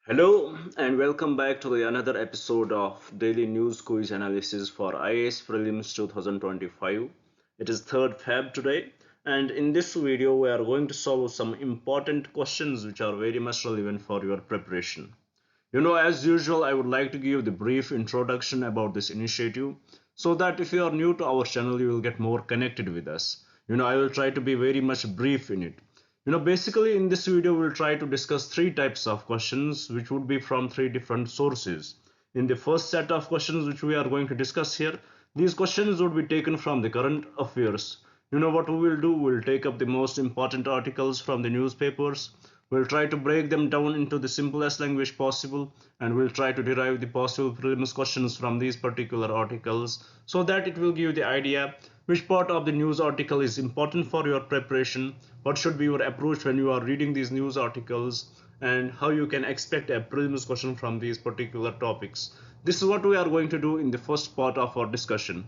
Hello and welcome back to the another episode of Daily News Quiz Analysis for IAS Prelims 2025. It is 3rd Feb today, and in this video we are going to solve some important questions which are very much relevant for your preparation. As usual, I would like to give the brief introduction about this initiative so that if you are new to our channel, you will get more connected with us. I will try to be very much brief in it. Basically in this video, we'll try to discuss three types of questions which would be from three different sources. In the first set of questions which we are going to discuss here, these questions would be taken from the current affairs. What we will do, we'll take up the most important articles from the newspapers. We'll try to break them down into the simplest language possible, and we'll try to derive the possible prelims questions from these particular articles so that it will give you the idea which part of the news article is important for your preparation, what should be your approach when you are reading these news articles, and how you can expect a prelims question from these particular topics. This is what we are going to do in the first part of our discussion.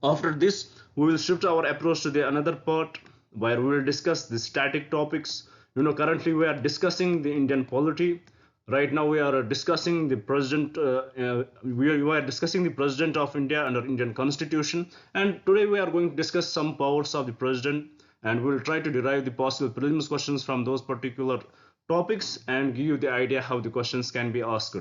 After this, we will shift our approach to the another part where we will discuss the static topics. Currently we are discussing the Indian polity. Right now we are discussing the president. We are discussing the president of India under Indian Constitution, and today we are going to discuss some powers of the president, and we will try to derive the possible prelims questions from those particular topics and give you the idea how the questions can be asked.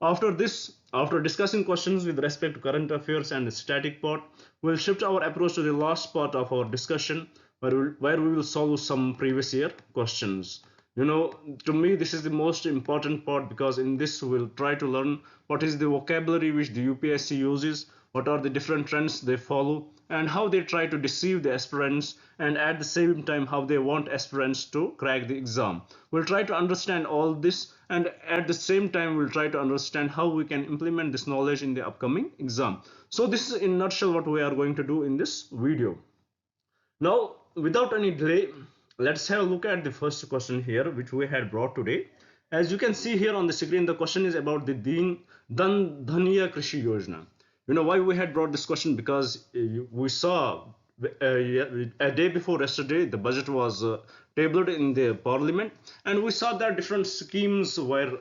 After this, after discussing questions with respect to current affairs and the static part, we'll shift our approach to the last part of our discussion where we will solve some previous year questions. To me, this is the most important part because in this we'll try to learn what is the vocabulary which the UPSC uses, what are the different trends they follow, and how they try to deceive the aspirants, and at the same time how they want aspirants to crack the exam. We'll try to understand all this, and at the same time we'll try to understand how we can implement this knowledge in the upcoming exam. So this is in a nutshell what we are going to do in this video. Now, without any delay, let's have a look at the first question here, which we had brought today. As you can see here on the screen, the question is about the Dhaniya Krishi Yojana. Why we had brought this question? Because we saw a day before yesterday, the budget was tabled in the parliament, and we saw that different schemes were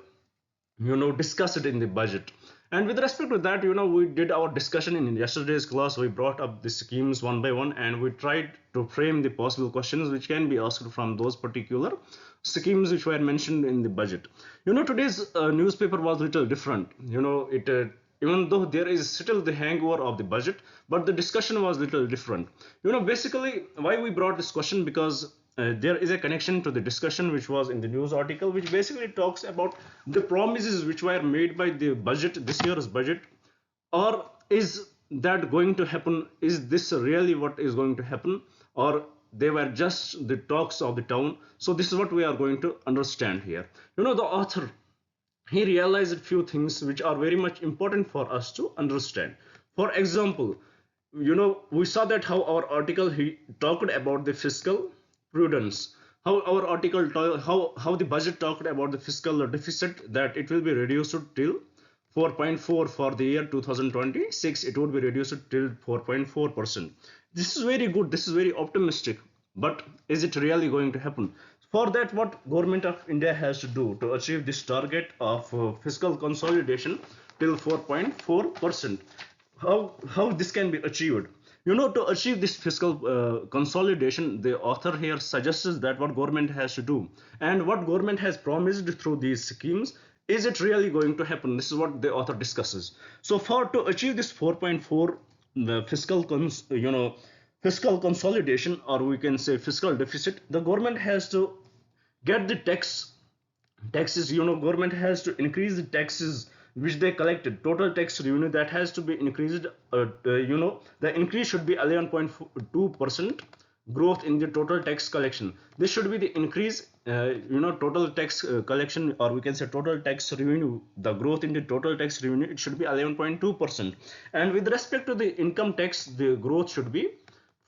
discussed in the budget. And with respect to that, we did our discussion in yesterday's class. We brought up the schemes one by one, and we tried to frame the possible questions which can be asked from those particular schemes which were mentioned in the budget. Today's newspaper was a little different. It even though there is still the hangover of the budget, but the discussion was a little different. Basically why we brought this question, because there is a connection to the discussion which was in the news article, which basically talks about the promises which were made by the budget, this year's budget, or is that going to happen? Is this really what is going to happen, or they were just the talks of the town? So this is what we are going to understand here. The author, he realized a few things which are very much important for us to understand. For example, we saw that how our article he talked about the fiscal prudence, how our article how the budget talked about the fiscal deficit, that it will be reduced till 4.4 for the year 2026. It would be reduced till 4.4%. This is very good, this is very optimistic, but is it really going to happen? For that, what government of India has to do to achieve this target of fiscal consolidation till 4.4%? How this can be achieved? To achieve this fiscal consolidation, the author here suggests that what government has to do and what government has promised through these schemes, is it really going to happen? This is what the author discusses. So for to achieve this 4.4, the fiscal consolidation, or we can say fiscal deficit, the government has to get the taxes. Government has to increase the taxes which they collected. Total tax revenue that has to be increased. The increase should be 11.2% growth in the total tax collection. This should be the increase. Total tax collection, or we can say total tax revenue, the growth in the total tax revenue, it should be 11.2%. And with respect to the income tax, the growth should be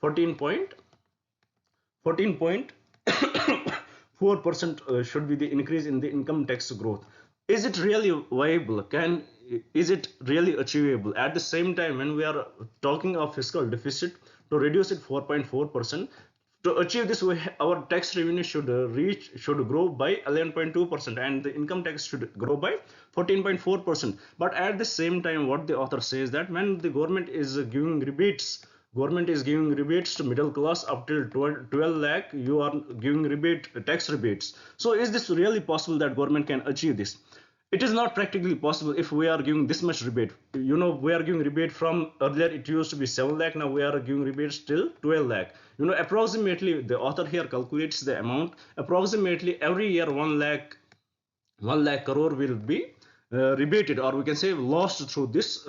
14.4% should be the increase in the income tax growth. Is it really viable? Is it really achievable? At the same time, when we are talking of fiscal deficit, to reduce it 4.4%, To achieve this, our tax revenue should grow by 11.2%, and the income tax should grow by 14.4%. But at the same time, what the author says that when the government is giving rebates to middle class up till 12 lakh, you are giving tax rebates. So is this really possible that government can achieve this? It is not practically possible if we are giving this much rebate. We are giving rebate from earlier it used to be 7 lakh, now we are giving rebates till 12 lakh. Approximately the author here calculates the amount. Approximately every year 1 lakh crore will be rebated, or we can say lost through this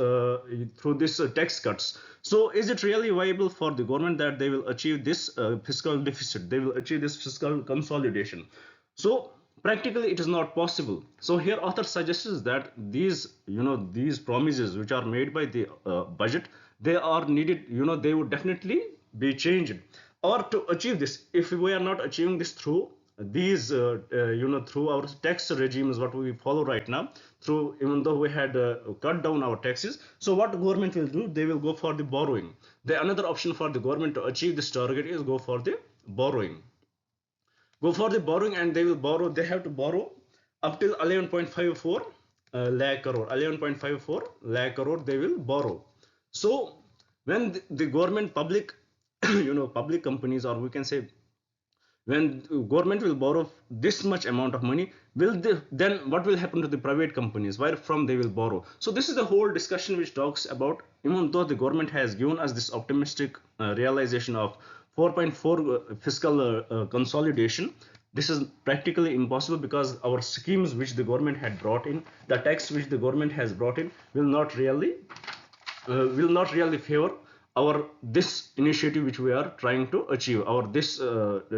tax cuts. So is it really viable for the government that they will achieve this fiscal deficit, they will achieve this fiscal consolidation? So practically it is not possible. So here author suggests that these promises which are made by the budget, they are needed, they would definitely be changed. Or to achieve this, if we are not achieving this through through our tax regimes what we follow right now, through even though we had cut down our taxes, so what government will do, they will go for the borrowing. The another option for the government to achieve this target is go for the borrowing. And they have to borrow up till 11.54 lakh crore. 11.54 lakh crore they will borrow. So when the government public public companies, or we can say when government will borrow this much amount of money, then what will happen to the private companies, where from they will borrow? So this is the whole discussion which talks about, even though the government has given us this optimistic realization of 4.4 fiscal consolidation, this is practically impossible, because our schemes which the government had brought in, the tax which the government has brought in, will not really favor our this initiative which we are trying to achieve, our this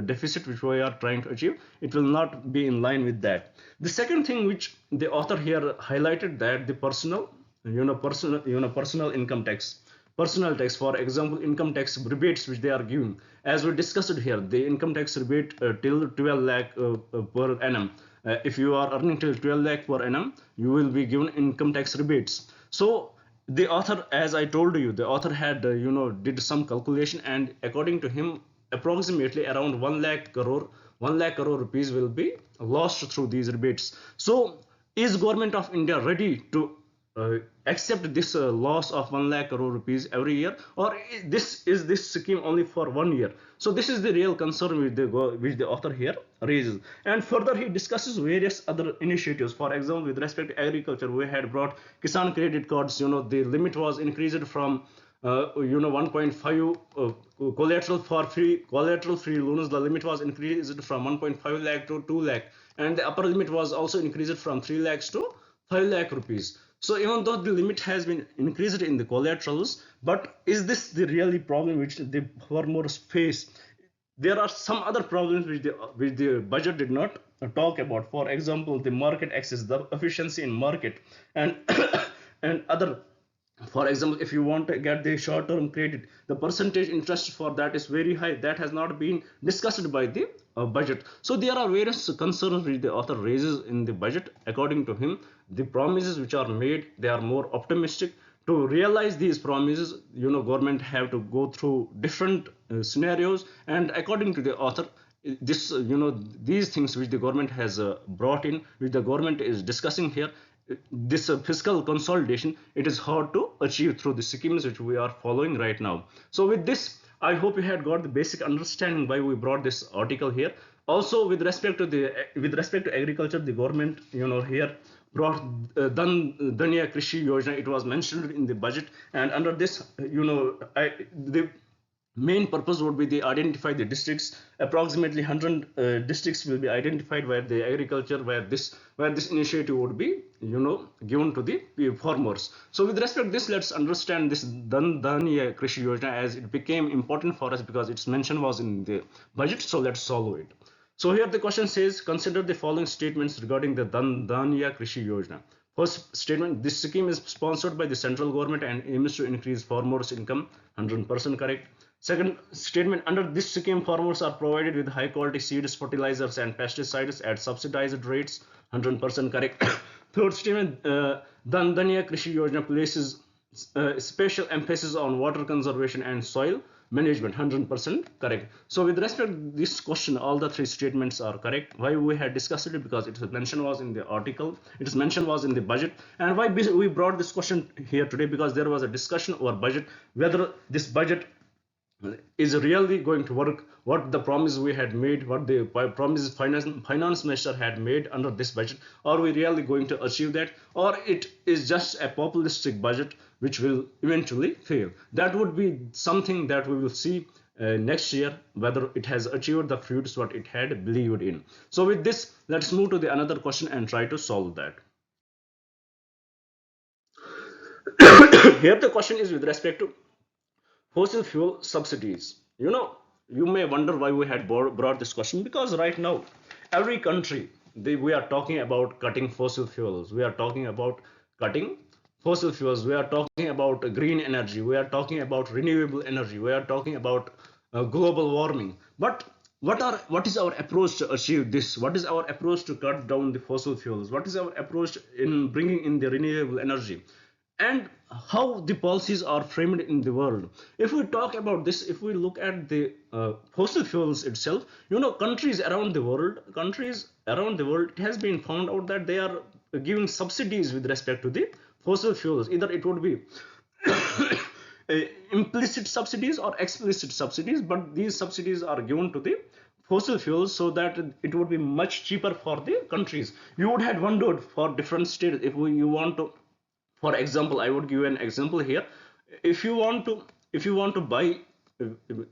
deficit which we are trying to achieve. It will not be in line with that. The second thing which the author here highlighted, that the personal income tax, personal tax, for example income tax rebates which they are giving, as we discussed here, the income tax rebate till 12 lakh per annum. If you are earning till 12 lakh per annum, you will be given income tax rebates. So the author, as I told you, the author had did some calculation, and according to him, approximately around 1 lakh crore rupees will be lost through these rebates. So is government of India ready to accept this loss of 1 lakh crore rupees every year, or is this scheme only for 1 year? So this is the real concern which the author here raises. And further he discusses various other initiatives. For example, with respect to agriculture, we had brought Kisan credit cards. The limit was increased from 1.5 collateral free loans. The limit was increased from 1.5 lakh to 2 lakh, and the upper limit was also increased from 3 lakhs to 5 lakh rupees. So even though the limit has been increased in the collaterals, but is this the really problem which the farmers face? There are some other problems which the budget did not talk about. For example, the market access, the efficiency in market, and and other. For example, if you want to get the short-term credit, the percentage interest for that is very high. That has not been discussed by the budget. So there are various concerns which the author raises in the budget. According to him, the promises which are made, they are more optimistic. To realize these promises, government have to go through different scenarios. And according to the author, these things which the government has brought in, which the government is discussing here, this fiscal consolidation, it is hard to achieve through the schemes which we are following right now. So with this, I hope you had got the basic understanding why we brought this article here. Also, with respect to agriculture, the government here brought Dhanya Krishi Yojana. It was mentioned in the budget, and under this, the main purpose would be to identify the districts. Approximately 100 districts will be identified where the agriculture, where this initiative would be given to the farmers. So with respect to this, let's understand this Dhanya Krishi Yojana, as it became important for us because its mention was in the budget. So let's solve it. So here the question says, consider the following statements regarding the Dhanya Krishi Yojana. First statement, this scheme is sponsored by the central government and aims to increase farmers' income. 100% correct. Second statement, under this scheme, farmers are provided with high quality seeds, fertilizers and pesticides at subsidized rates. 100% correct. Third statement, Dhanya Krishi Yojana places special emphasis on water conservation and soil management. 100% correct. So with respect to this question, all the three statements are correct. Why we had discussed it? Because its mention was in the article, its mention was in the budget. And why we brought this question here today? Because there was a discussion over budget, whether this budget is really going to work, what the promise we had made, what the promise finance minister had made under this budget. Are we really going to achieve that, or it is just a populistic budget which will eventually fail? That would be something that we will see next year, whether it has achieved the fruits what it had believed in. So with this, let's move to the another question and try to solve that. Here the question is with respect to fossil fuel subsidies. You may wonder why we had brought this question, because right now every country, we are talking about cutting fossil fuels, we are talking about cutting fossil fuels, we are talking about green energy, we are talking about renewable energy, we are talking about global warming. But what is our approach to achieve this? What is our approach to cut down the fossil fuels? What is our approach in bringing in the renewable energy? And how the policies are framed in the world? If we talk about this, if we look at the fossil fuels itself, countries around the world, it has been found out that they are giving subsidies with respect to the fossil fuels. Either it would be implicit subsidies or explicit subsidies, but these subsidies are given to the fossil fuels so that it would be much cheaper for the countries. You would have wondered for different states, you want to, for example, I would give you an example here. If you want to buy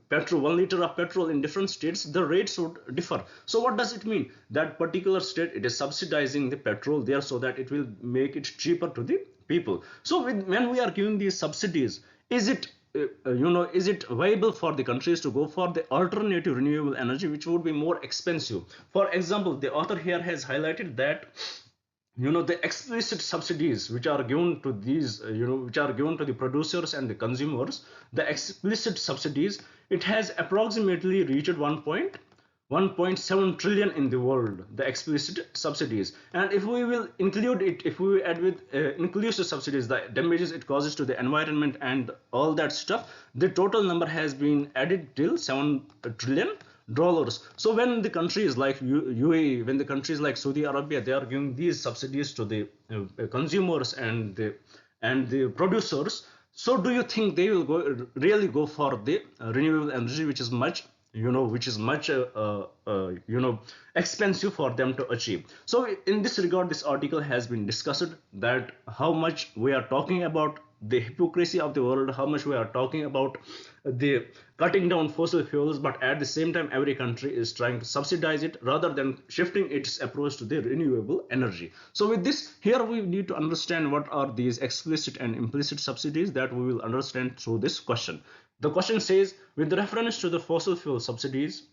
petrol, 1 liter of petrol in different states, the rates would differ. So what does it mean? That particular state, it is subsidizing the petrol there so that it will make it cheaper to the people. So when we are giving these subsidies, is it is it viable for the countries to go for the alternative renewable energy, which would be more expensive? For example, the author here has highlighted that the explicit subsidies which are given to these which are given to the producers and the consumers, the explicit subsidies, it has approximately reached 1.7 trillion in the world, the explicit subsidies. And if we will include it, if we add with inclusive subsidies, the damages it causes to the environment and all that stuff, the total number has been added till $7 trillion. So when the countries like UAE, when the countries like Saudi Arabia, they are giving these subsidies to the consumers and the producers, so do you think they will really go for the renewable energy, which is much expensive for them to achieve? So in this regard, this article has been discussed, that how much we are talking about the hypocrisy of the world, how much we are talking about the cutting down fossil fuels, but at the same time every country is trying to subsidize it rather than shifting its approach to the renewable energy. So with this, here we need to understand what are these explicit and implicit subsidies, that we will understand through this question. The question says, with reference to the fossil fuel subsidies,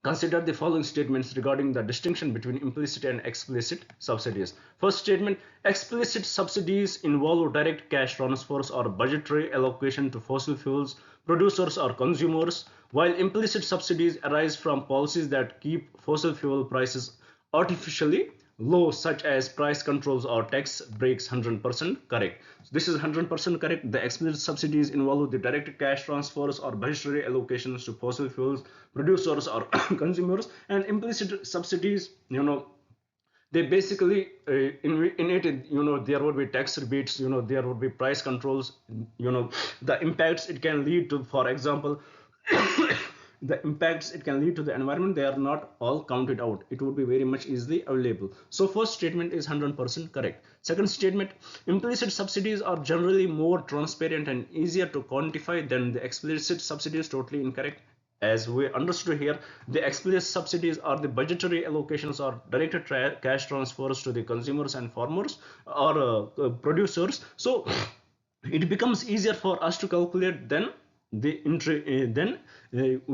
consider the following statements regarding the distinction between implicit and explicit subsidies. First statement: explicit subsidies involve direct cash transfers or budgetary allocation to fossil fuels producers or consumers, while implicit subsidies arise from policies that keep fossil fuel prices artificially low, such as price controls or tax breaks. 100% correct. So this is 100% correct. The explicit subsidies involve the direct cash transfers or budgetary allocations to fossil fuels producers or consumers, and implicit subsidies, they basically in it, there would be tax rebates, there would be price controls, the impacts it can lead to, for example, the impacts it can lead to the environment, they are not all counted out. It would be very much easily available. So first statement is 100% correct. Second statement: implicit subsidies are generally more transparent and easier to quantify than the explicit subsidies. Totally incorrect. As we understood here, the explicit subsidies are the budgetary allocations or direct cash transfers to the consumers and farmers or producers. So it becomes easier for us to calculate than we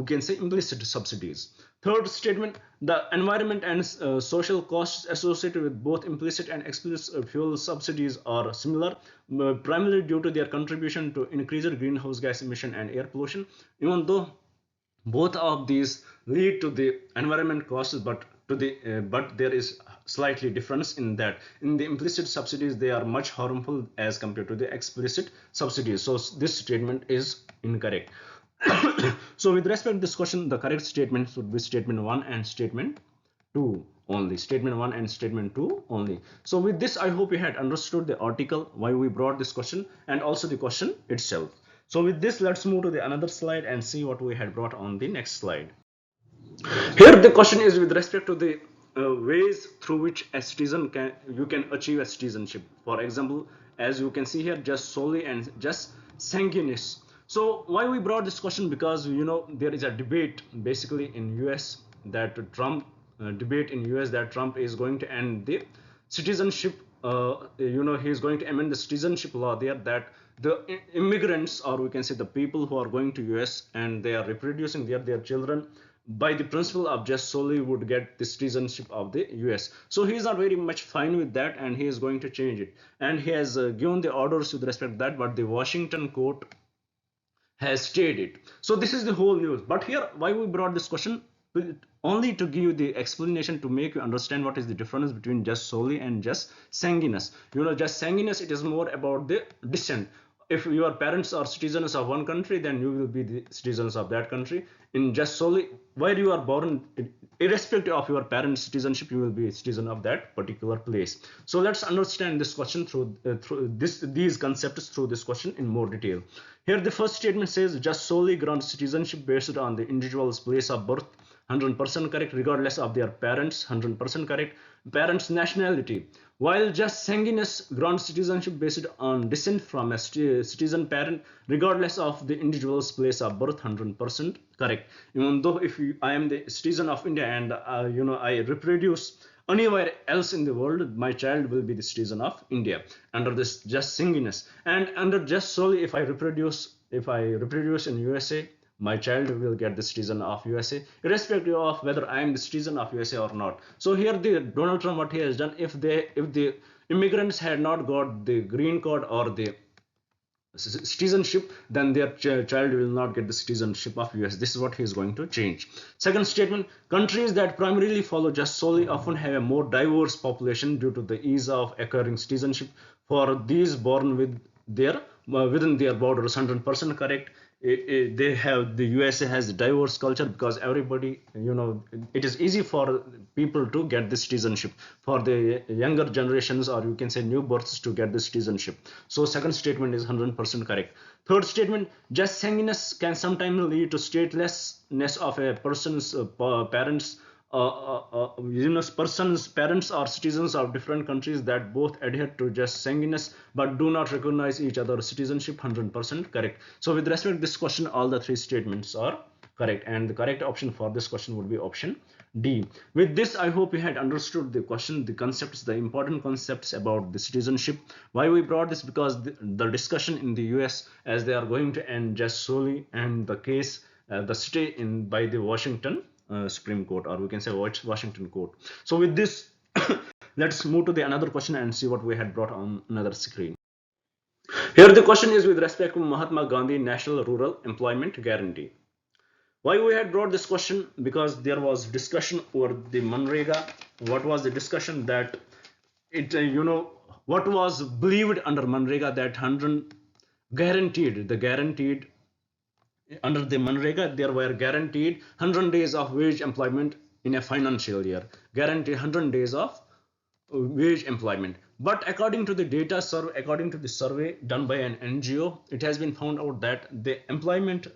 can say implicit subsidies. Third statement: the environment and social costs associated with both implicit and explicit fuel subsidies are similar, primarily due to their contribution to increased greenhouse gas emission and air pollution. Even though both of these lead to the environment costs, but there is slightly difference in that. In the implicit subsidies, they are much harmful as compared to the explicit subsidies. So this statement is incorrect. So with respect to this question, the correct statements would be statement 1 and statement 2 only. Statement 1 and statement 2 only. So with this, I hope you had understood the article, why we brought this question, and also the question itself. So with this, let's move to the another slide and see what we had brought on the next slide. Here the question is with respect to the ways through which a citizen can achieve a citizenship. For example, as you can see here, just solely and just sanguineous. So why we brought this question? Because there is a debate basically in US that Trump debate in US that Trump is going to end the citizenship. He is going to amend the citizenship law there, that the immigrants, or we can say the people who are going to US and they are reproducing their children, by the principle of just solely would get the citizenship of the US. So he is not very much fine with that, and he is going to change it. And he has given the orders with respect to that, but the Washington court has stayed it. So this is the whole news. But here, why we brought this question? Only to give you the explanation, to make you understand what is the difference between just solely and just sanguineous. Just sanguineous, it is more about the descent. If your parents are citizens of one country, then you will be the citizens of that country. In just solely, where you are born, irrespective of your parents' citizenship, you will be a citizen of that particular place. So let's understand this question through these concepts through this question in more detail. Here the first statement says, just solely grant citizenship based on the individual's place of birth. 100% correct, regardless of their parents. 100% correct. Parents' nationality. While just sanguineous grants citizenship based on descent from a citizen parent, regardless of the individual's place of birth. 100% correct. Even though if I am the citizen of India and I reproduce anywhere else in the world, my child will be the citizen of India under this just sanguineous. And under just solely, if I reproduce in USA, my child will get the citizen of USA, irrespective of whether I am the citizen of USA or not. So here the Donald Trump, what he has done, if the immigrants had not got the green card or the citizenship, then their child will not get the citizenship of US. This is what he is going to change. Second statement, countries that primarily follow just solely often have a more diverse population due to the ease of acquiring citizenship for these born within their borders. 100% correct. The USA has a diverse culture because everybody, it is easy for people to get the citizenship, for the younger generations, or you can say new births, to get the citizenship. So second statement is 100% correct. Third statement, just sanguineous can sometimes lead to statelessness of a person's parents. Person's parents are citizens of different countries that both adhere to just sanguineous but do not recognize each other's citizenship. 100% correct. So with respect to this question, all the three statements are correct, and the correct option for this question would be option D. With this, I hope you had understood the question, the concepts, the important concepts about the citizenship. Why we brought this? Because the discussion in the US, as they are going to end just solely, and the case, the stay in by the Washington Supreme Court, or we can say Washington Court. So with this, let's move to the another question and see what we had brought on another screen. Here the question is with respect to Mahatma Gandhi National Rural Employment Guarantee. Why we had brought this question? Because there was discussion over the Manrega. What was the discussion? That it what was believed under Manrega, that 100 guaranteed under the Manrega, there were guaranteed 100 days of wage employment in a financial year. Guaranteed 100 days of wage employment. But according to the according to the survey done by an NGO, it has been found out that the employment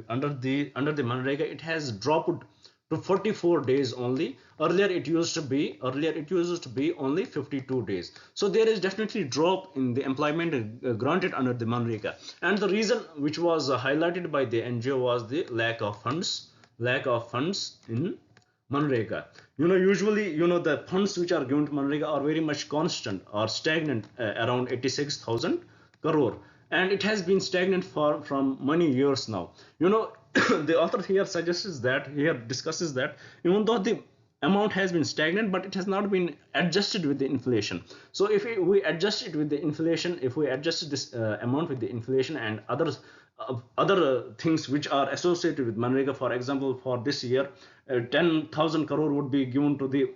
under the Manrega, it has dropped to 44 days only. Earlier it used to be only 52 days. So there is definitely drop in the employment granted under the Manrega. And the reason which was highlighted by the NGO was the lack of funds in Manrega. Usually, the funds which are given to Manrega are very much constant or stagnant, around 86,000 crore. And it has been stagnant from many years now. The author here discusses that even though the amount has been stagnant, but it has not been adjusted with the inflation. So if we adjust it with the inflation, if we adjust this amount with the inflation and other things which are associated with Manrega, for example, for this year, 10,000 crore would be given to the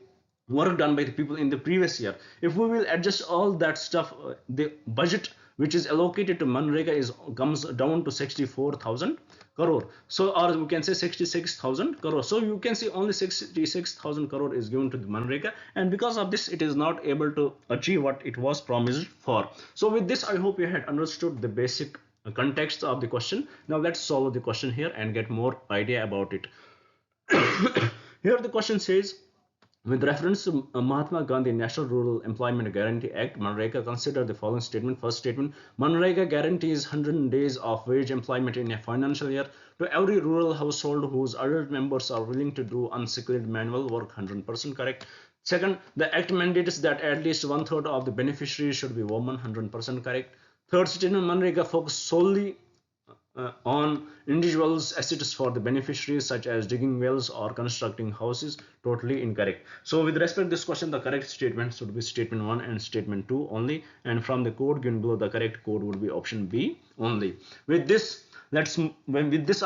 work done by the people in the previous year. If we will adjust all that stuff, the budget which is allocated to Manrega comes down to 64,000 crore. So, or we can say 66,000 crore. So you can see only 66,000 crore is given to the Manrega, and because of this it is not able to achieve what it was promised for. So with this I hope you had understood the basic context of the question. Now let's solve the question here and get more idea about it. Here the question says, with reference to Mahatma Gandhi National Rural Employment Guarantee Act, Manrega, consider the following statement. First statement, Manrega guarantees 100 days of wage employment in a financial year to every rural household whose adult members are willing to do unskilled manual work. 100% correct. Second, the act mandates that at least 1/3 of the beneficiaries should be women. 100% correct. Third statement, Manrega focuses solely on individuals' assets for the beneficiaries, such as digging wells or constructing houses. Totally incorrect. So with respect to this question, the correct statement should be statement 1 and statement 2 only, and from the code given below, the correct code would be option B only. With this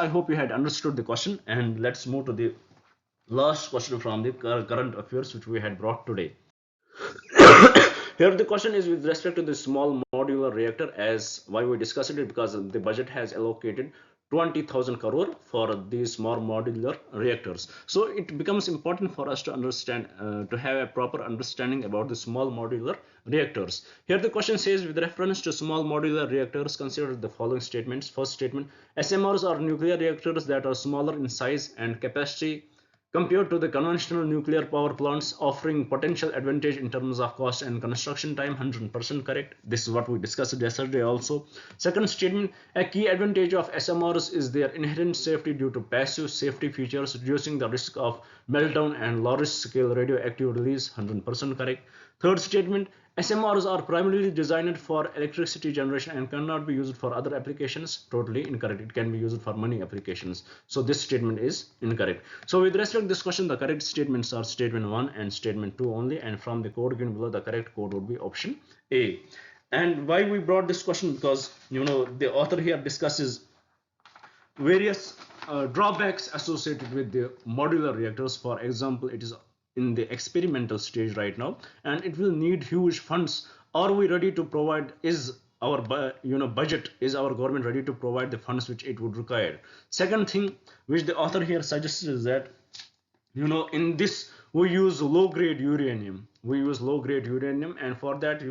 I hope you had understood the question, and let's move to the last question from the current affairs which we had brought today. Here the question is with respect to the small modular reactor, as why we discussed it, because the budget has allocated 20,000 crore for these small modular reactors. So it becomes important for us to understand, to have a proper understanding about the small modular reactors. Here the question says, with reference to small modular reactors, consider the following statements. First statement, SMRs are nuclear reactors that are smaller in size and capacity compared to the conventional nuclear power plants, offering potential advantage in terms of cost and construction time. 100% correct. This is what we discussed yesterday also. Second statement, a key advantage of SMRs is their inherent safety due to passive safety features, reducing the risk of meltdown and large scale radioactive release. 100% correct. Third statement, SMRs are primarily designed for electricity generation and cannot be used for other applications. Totally incorrect. It can be used for many applications. So this statement is incorrect. So with respect to this question, the correct statements are statement 1 and statement 2 only, and from the code given below, the correct code would be option A. And why we brought this question, because the author here discusses various drawbacks associated with the modular reactors. For example, it is in the experimental stage right now, and it will need huge funds. Are we ready to provide? Is our budget, is our government ready to provide the funds which it would require? Second thing which the author here suggests is that in this we use low grade uranium. And for that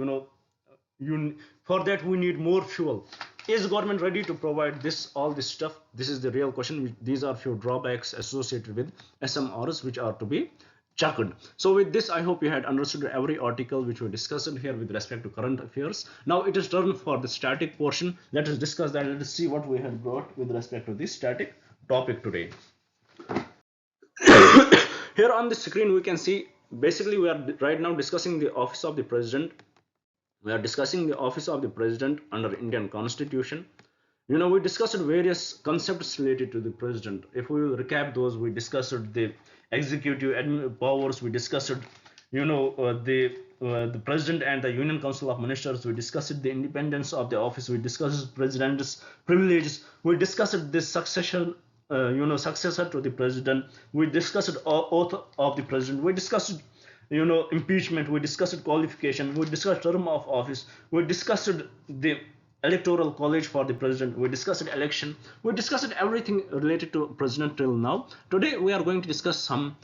for that we need more fuel. Is government ready to provide all this stuff? This is the real question. These are few drawbacks associated with SMRs which are to be checked. So with this I hope you had understood every article which we discussed here with respect to current affairs. Now it is turn for the static portion. Let us discuss that. Let us see what we have brought with respect to this static topic today. Here on the screen we can see, basically we are right now discussing the office of the president. We are discussing the office of the president under Indian Constitution. We discussed various concepts related to the president. If we will recap those, we discussed the executive powers, we discussed the president and the Union Council of Ministers, we discussed the independence of the office, we discussed president's privileges, we discussed the succession successor to the president, we discussed oath of the president, we discussed impeachment, we discussed qualification, we discussed term of office, we discussed the electoral college for the president, we discussed election, we discussed everything related to president till now. Today we are going to discuss some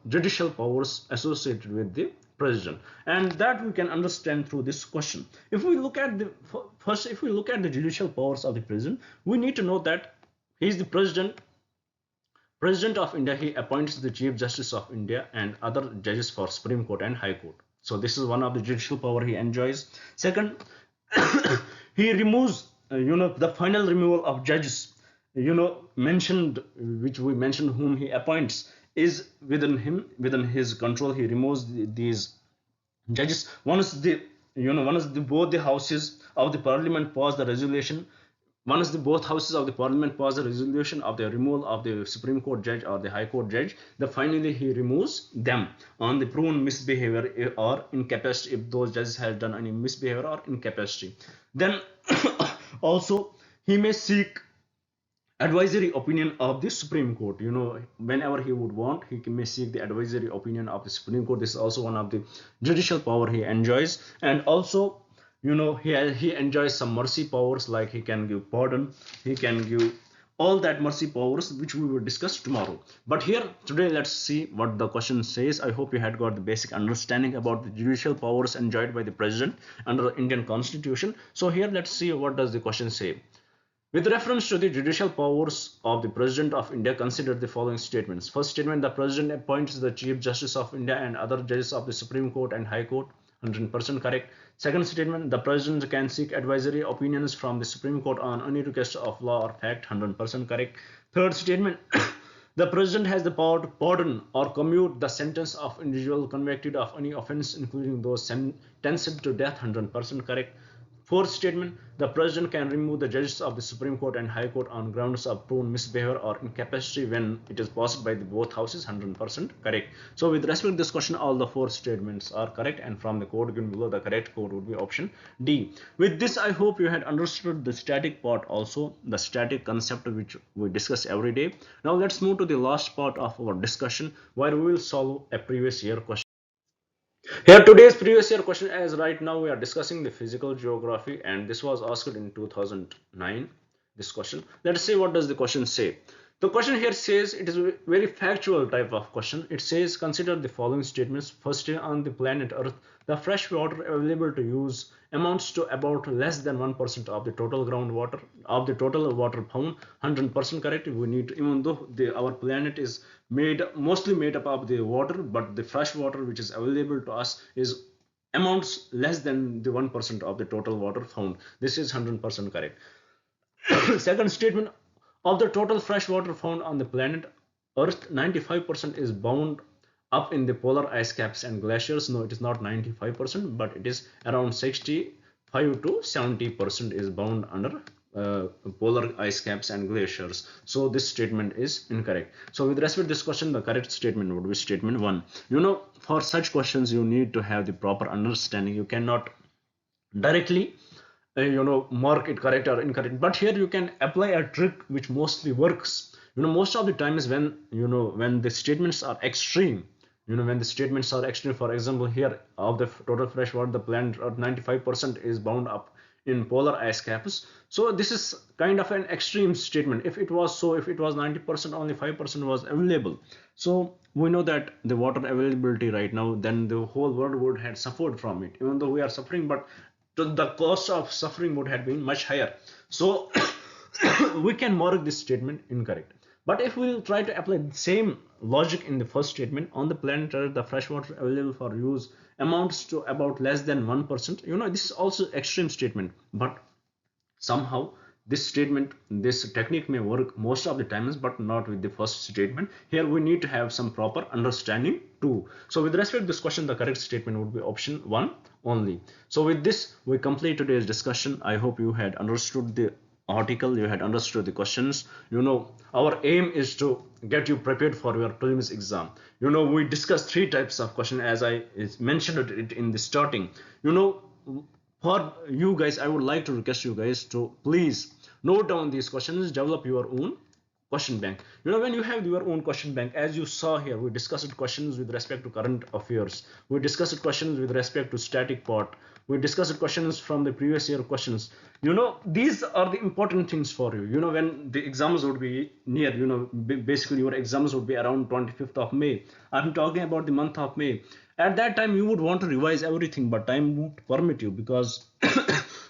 judicial powers associated with the president, and that we can understand through this question. If we look at the judicial powers of the president, we need to know that he is the President of India. He appoints the Chief Justice of India and other judges for Supreme Court and High Court. So this is one of the judicial power he enjoys. Second, he removes the final removal of judges mentioned, which we mentioned, whom he appoints is within his control. He removes these judges once both the houses of the parliament pass the resolution. Once both houses of the parliament pass the resolution of the removal of the Supreme Court judge or the High Court judge, finally he removes them on the proven misbehavior or incapacity, if those judges have done any misbehavior or incapacity. Then also he may seek advisory opinion of the Supreme Court. Whenever he would want, he may seek the advisory opinion of the Supreme Court. This is also one of the judicial power he enjoys. And also he enjoys some mercy powers, like he can give pardon, he can give all that mercy powers which we will discuss tomorrow. But here today, let's see what the question says. I hope you had got the basic understanding about the judicial powers enjoyed by the president under the Indian constitution. So here, let's see what does the question say. With reference to the judicial powers of the President of India, consider the following statements. First statement: the President appoints the Chief Justice of India and other judges of the Supreme Court and High Court. 100% correct. Second statement: the President can seek advisory opinions from the Supreme Court on any request of law or fact. 100% correct. Third statement: the President has the power to pardon or commute the sentence of individual convicted of any offence, including those sentenced to death. 100% correct. Fourth statement: the President can remove the judges of the Supreme Court and High Court on grounds of proven misbehavior or incapacity when it is passed by the both houses. 100% correct. So with respect to this question, all the four statements are correct, and from the code given below, the correct code would be option D. With this, I hope you had understood the static part also, the static concept which we discuss every day. Now let's move to the last part of our discussion, where we will solve a previous year question. Here today's previous year question, as right now we are discussing the physical geography, and this was asked in 2009, this question. Let's see what does the question say. The question here says, it is a very factual type of question. It says, consider the following statements. First, on the planet Earth, the fresh water available to use amounts to about less than 1% of the total groundwater, of the total water found. 100% correct. We need, even though our planet is mostly made up of the water, but the fresh water which is available to us is amounts less than the 1% of the total water found. This is 100% correct. Second statement: of the total fresh water found on the planet Earth, 95% is bound up in the polar ice caps and glaciers. No, it is not 95%, but it is around 65 to 70% is bound under polar ice caps and glaciers. So this statement is incorrect. So with respect to this question, the correct statement would be statement 1. For such questions, you need to have the proper understanding. You cannot directly mark it correct or incorrect, but here you can apply a trick which mostly works. Most of the times when when the statements are extreme, for example, here, of the total fresh water, the planet 95% is bound up in polar ice caps. So this is kind of an extreme statement. If it was 90%, only 5% was available. So we know that the water availability right now, then the whole world would have suffered from it. Even though we are suffering, but the cost of suffering would have been much higher. So we can mark this statement incorrect. But if we will try to apply the same logic in the first statement, on the planet Earth, the fresh water available for use amounts to about less than 1%. This is also extreme statement, but somehow this technique may work most of the times, but not with the first statement. Here we need to have some proper understanding too. So with respect to this question, the correct statement would be option 1 only. So with this, we complete today's discussion. I hope you had understood the article, you had understood the questions. Our aim is to get you prepared for your prelims exam. We discussed 3 types of question, as I mentioned it in the starting. For you guys, I would like to request you guys to please note down these questions, develop your own question bank. When you have your own question bank, as you saw here, we discussed questions with respect to current affairs, we discussed questions with respect to static part, we discussed questions from the previous year questions. These are the important things for you. When the exams would be near, basically your exams would be around 25th of May. I'm talking about the month of May. At that time, you would want to revise everything, but time won't permit you, because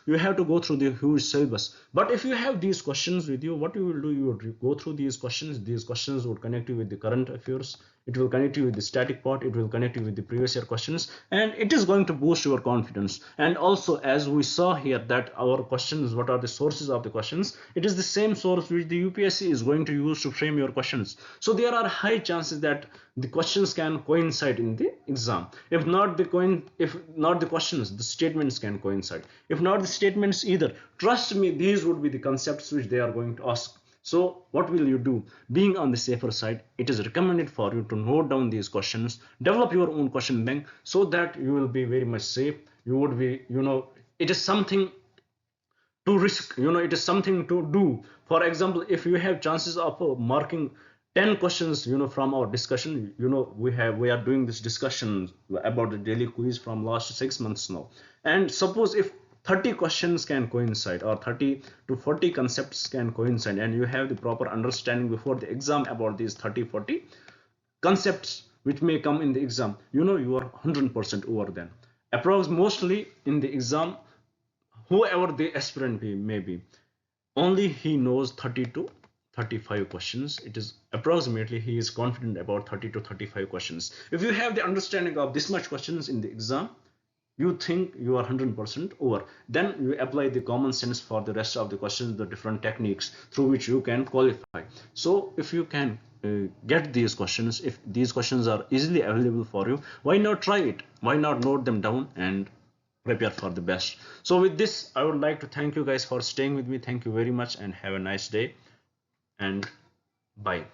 you have to go through the huge syllabus. But if you have these questions with you, what you will do, you would go through these questions. These questions would connect you with the current affairs, it will connect you with the static part, it will connect you with the previous year questions, and it is going to boost your confidence. And also, as we saw here, that our questions, what are the sources of the questions, it is the same source which the UPSC is going to use to frame your questions. So there are high chances that the questions can coincide in the exam. If not the questions, the statements can coincide. If not the statements either, trust me, these would be the concepts which they are going to ask. So what will you do? Being on the safer side, it is recommended for you to note down these questions, develop your own question bank, so that you will be very much safe. You would be, it is something to risk, it is something to do. For example, if you have chances of marking 10 questions, from our discussion, we are doing this discussion about the daily quiz from last 6 months now. And suppose if 30 questions can coincide, or 30 to 40 concepts can coincide, and you have the proper understanding before the exam about these 30-40 concepts which may come in the exam, you know you are 100% over then. Mostly in the exam, whoever the aspirant may be, only he knows 30 to 35 questions. It is approximately he is confident about 30 to 35 questions. If you have the understanding of this much questions in the exam, you think you are 100% over. Then you apply the common sense for the rest of the questions, the different techniques through which you can qualify. So if you can get these questions, if these questions are easily available for you, why not try it? Why not note them down and prepare for the best? So with this, I would like to thank you guys for staying with me. Thank you very much and have a nice day, and bye.